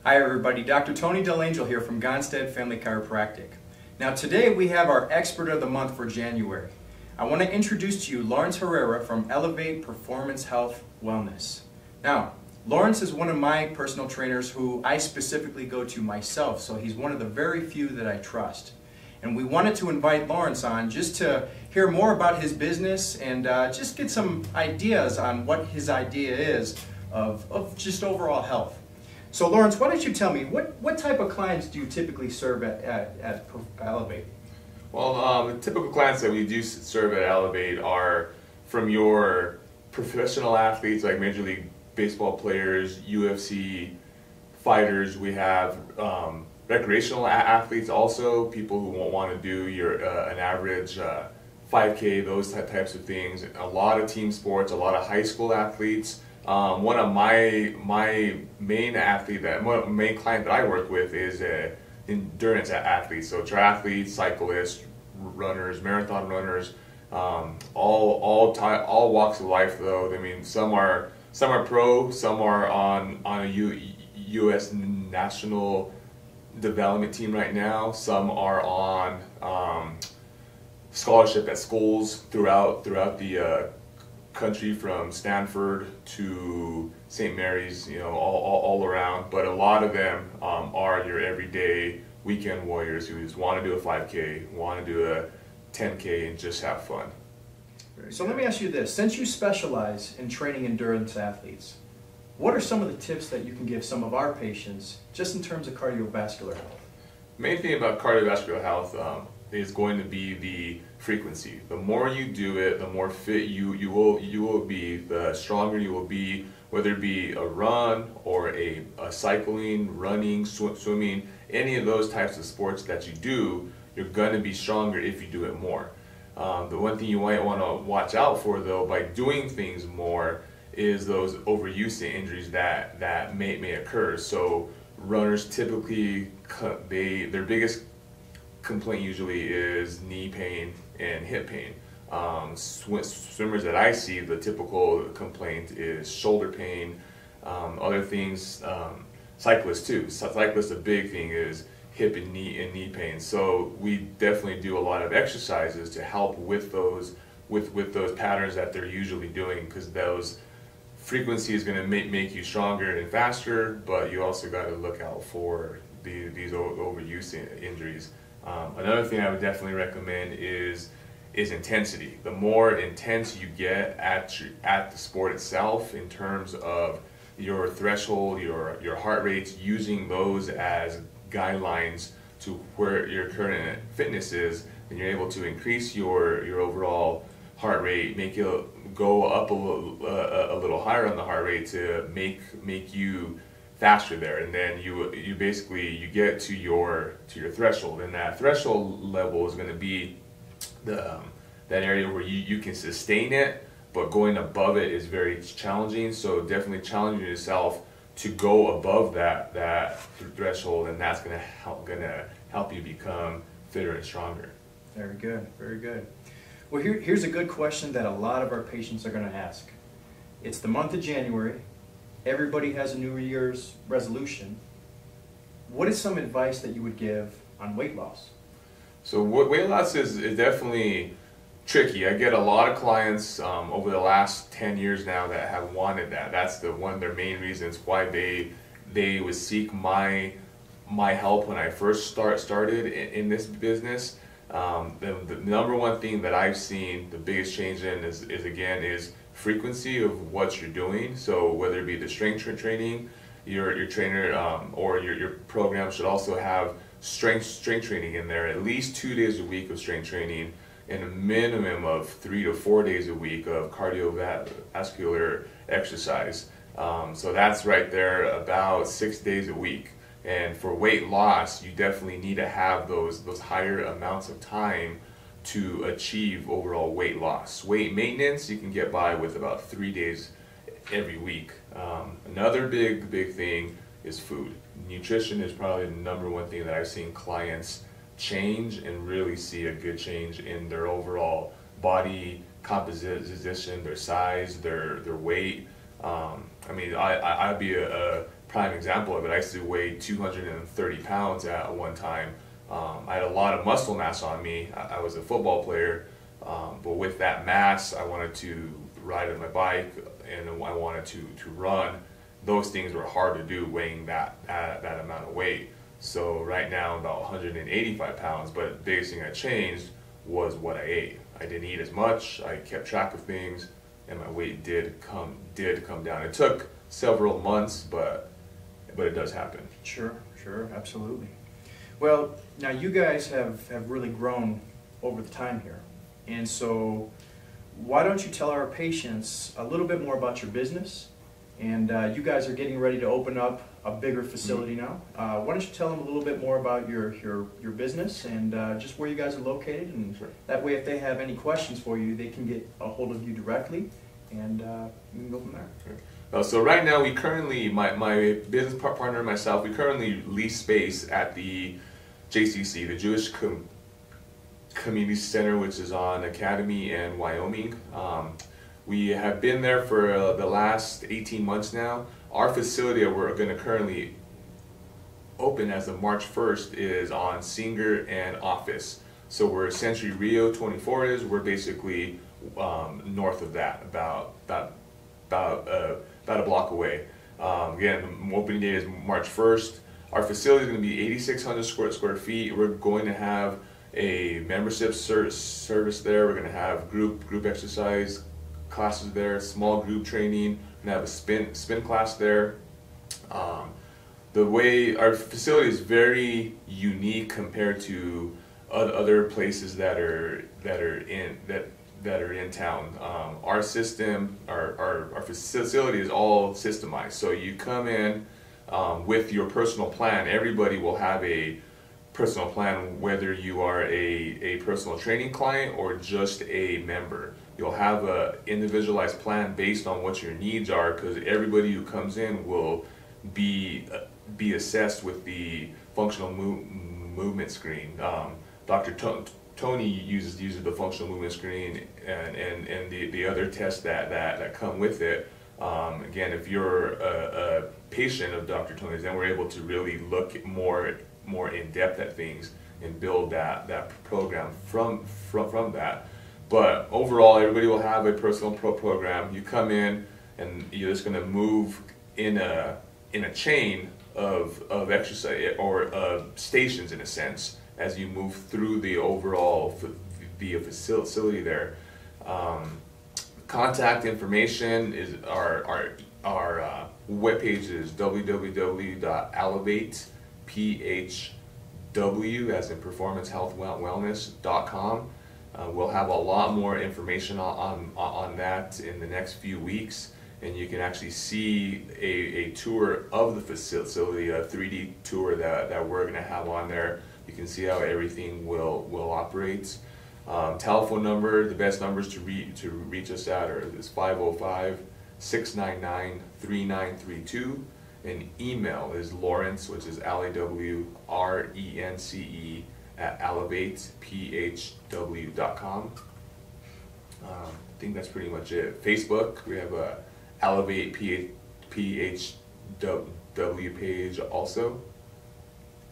Hi everybody, Dr. Tony DelAngel here from Gonstead Family Chiropractic. Now today we have our Expert of the Month for January. I want to introduce to you Lawrence Herrera from Elevate Performance Health Wellness. Now, Lawrence is one of my personal trainers who I specifically go to myself, so he's one of the very few that I trust. And we wanted to invite Lawrence on just to hear more about his business and just get some ideas on what his idea is of just overall health. So Lawrence, why don't you tell me, what type of clients do you typically serve at Elevate? Well, the typical clients that we do serve at Elevate are from your professional athletes like Major League Baseball players, UFC fighters. We have recreational athletes also, people who won't want to do an average 5K, those types of things. A lot of team sports, a lot of high school athletes. One of my main client that I work with is endurance athletes, so triathletes, cyclists, runners, marathon runners, all walks of life though. I mean, some are pro, some are on a U.S. national development team right now. Some are on scholarship at schools throughout the country, from Stanford to St. Mary's, you know, all around. But a lot of them are your everyday weekend warriors who just want to do a 5K, want to do a 10K, and just have fun. So let me ask you this: since you specialize in training endurance athletes, what are some of the tips that you can give some of our patients just in terms of cardiovascular health? The main thing about cardiovascular health is going to be the frequency. The more you do it, the more fit you will be, the stronger you will be, whether it be a run or a cycling, running, swimming, any of those types of sports that you do, you're going to be stronger if you do it more. The one thing you might want to watch out for though, by doing things more, is those overuse injuries that may occur. So runners typically, their biggest complaint usually is knee pain and hip pain. Swimmers that I see, the typical complaint is shoulder pain. Other things, cyclists too. Cyclists, a big thing is hip and knee pain. So we definitely do a lot of exercises to help with those patterns that they're usually doing, because those frequency is going to make you stronger and faster, but you also got to look out for these overuse injuries. Another thing I would definitely recommend is intensity. The more intense you get at the sport itself, in terms of your threshold, your heart rates, using those as guidelines to where your current fitness is, and you're able to increase your overall heart rate, make it go up a little higher on the heart rate to make you faster there, and then you basically get to your threshold, and that threshold level is going to be that area where you can sustain it, but going above it is very challenging. So definitely challenging yourself to go above that threshold, and that's going to help you become fitter and stronger. Very good, very good. Well, here's a good question that a lot of our patients are going to ask. It's the month of January. Everybody has a New Year's resolution. What is some advice that you would give on weight loss? So weight loss is definitely tricky. I get a lot of clients over the last 10 years now that have wanted that. That's one of their main reasons why they would seek my help when I first started in this business. The number one thing that I've seen the biggest change in is frequency of what you're doing. So whether it be the strength training, your trainer or your program should also have strength training in there, at least 2 days a week of strength training, and a minimum of 3 to 4 days a week of cardiovascular exercise. So that's right there about 6 days a week. And for weight loss, you definitely need to have those higher amounts of time to achieve overall weight loss. Weight maintenance, you can get by with about 3 days every week. Another big thing is food. Nutrition is probably the number one thing that I've seen clients change and really see a good change in their overall body composition, their size, their weight. I mean, I'd be a prime example of it. I used to weigh 230 pounds at one time. I had a lot of muscle mass on me. I was a football player, but with that mass, I wanted to ride on my bike and I wanted to run. Those things were hard to do weighing that amount of weight. So right now I'm about 185 pounds, but the biggest thing that changed was what I ate. I didn't eat as much, I kept track of things, and my weight did come down. It took several months, but it does happen. Sure, absolutely. Well, now you guys have really grown over the time here, and so why don't you tell our patients a little bit more about your business? And you guys are getting ready to open up a bigger facility now. Why don't you tell them a little bit more about your business and just where you guys are located, and that way if they have any questions for you, they can get a hold of you directly, and we can go from there. Sure. So right now we currently, my business partner and myself, we currently lease space at the JCC, the Jewish Community Center, which is on Academy and Wyoming. We have been there for the last 18 months now. Our facility that we're going to currently open as of March 1st is on Singer and Office. So we're Century Rio 24 is. We're basically north of that, about a block away. Again, the opening date is March 1st. Our facility is going to be 8,600 square feet. We're going to have a membership service there. We're going to have group exercise classes there, small group training. We're going to have a spin class there. The way our facility is very unique compared to other places that are in town. Our system, our facility is all systemized. So you come in with your personal plan. Everybody will have a personal plan, whether you are a personal training client or just a member. You'll have a individualized plan based on what your needs are, because everybody who comes in will be assessed with the functional movement screen. Dr. Tony uses the functional movement screen and the other tests that come with it. Again, if you're a patient of Dr. Tony's, then we're able to really look more in depth at things and build that program from that. But overall, everybody will have a personal program. You come in and you're just going to move in a chain of exercise or stations, in a sense, as you move through the overall facility there. Contact information is our webpage is www.elevatephw, as in performance health wellness.com. We'll have a lot more information on that in the next few weeks, and you can actually see a tour of the facility, a 3D tour that we're going to have on there. You can see how everything will operate. Telephone number, the best numbers to reach us at is 505-699-3932, and email is Lawrence, which is LAWRENCE @elevatephw.com. I think that's pretty much it. Facebook, we have a Elevate PHW page also.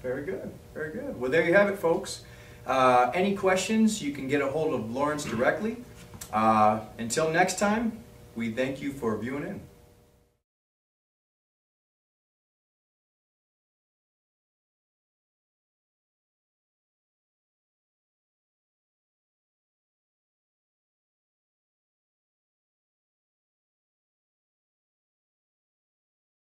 Very good, very good. Well, there you have it, folks. Any questions, you can get a hold of Lawrence directly. Until next time, we thank you for viewing in.